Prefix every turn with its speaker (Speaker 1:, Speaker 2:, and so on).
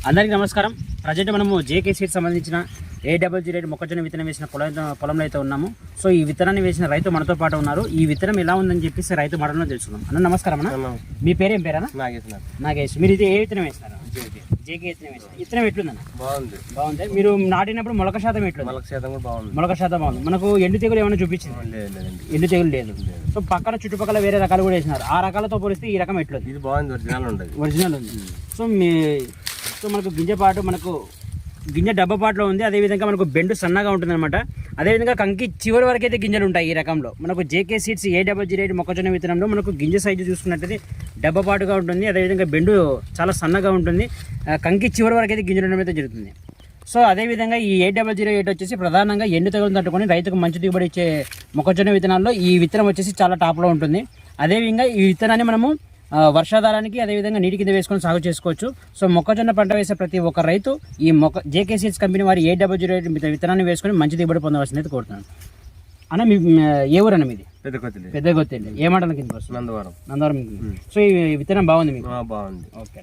Speaker 1: అందరికీ నమస్కారం. ప్రజెంట్ మనము జేకే సీడ్స్ సంబంధించిన A00 మొక్కజొన్న విత్తనం వేసిన పొలంలో అయితే ఉన్నాము. సో ఈ విత్తనాన్ని వేసిన రైతు మనతో పాటు ఉన్నారు. ఈ విత్తనం ఎలా ఉందని చెప్పేసి రైతు మాటలో తెలుసుకున్నాం. అన్న నమస్కారం అన్న. మీ పేరేం పేరన్నా? నాగేష్. మీరు ఇది ఏ విత్తనం వేస్తారు? జేకే విత్తనం వేస్తారు. విత్తనం ఎట్లుందన్న? బాగుంది. మీరు నాటినప్పుడు మొలక శాతం ఎట్లుంది? మొలక శాతం బాగుంది. మనకు ఎండు తెగులు ఏమైనా చూపించింది? ఎండు తెగులు లేదు. సో పక్కన చుట్టుపక్కల వేరే రకాలు కూడా వేసినారు. ఆ రకాలతో పోలిస్తే ఈ రకం ఎట్లుంది?
Speaker 2: ఇది బాగుంది,
Speaker 1: ఒరిజినల్ ఉంది. సో మనకు గింజ డబ్బపాట్లో ఉంది. అదేవిధంగా మనకు బెండు సన్నగా ఉంటుంది అనమాట. అదేవిధంగా కంకి చివరి వరకు అయితే గింజలు ఉంటాయి. ఈ రకంలో మనకు జేకే సీడ్స్ A00 మొక్కజొన్న విత్తనంలో మనకు గింజ సైజు చూసుకున్నట్లయితే డబ్బపాటుగా ఉంటుంది. అదేవిధంగా బెండు చాలా సన్నగా ఉంటుంది. కంకి చివరి వరకు అయితే గింజలు ఉండడం అయితే జరుగుతుంది. సో అదేవిధంగా ఈ A00 వచ్చేసి ప్రధానంగా ఎండు తెగులు తట్టుకొని రైతుకు మంచి దిగుబడి ఇచ్చే మొక్కజొన్న విత్తనాల్లో ఈ విత్తనం వచ్చేసి చాలా టాప్లో ఉంటుంది. అదేవిధంగా ఈ విత్తనాన్ని మనము వర్షాధారానికి అదేవిధంగా నీటి కింద వేసుకొని సాగు చేసుకోవచ్చు. సో మొక్కజొన్న పంట వేసే ప్రతి ఒక్క రైతు ఈ జేకే సీడ్స్ కంపెనీ వారి A00 విత్తనాన్ని వేసుకొని మంచి దిగుబడి పొందవలసింది కోరుతున్నాను. అన్న మీ ఏ ఊరు అన్న మీది? పెద్ద గొత్తి. ఏ మండలం కింద వస్తుంది?
Speaker 2: నందవరం.
Speaker 1: సో ఈ విత్తనం బాగుంది మీకు?
Speaker 2: బాగుంది.
Speaker 1: ఓకే.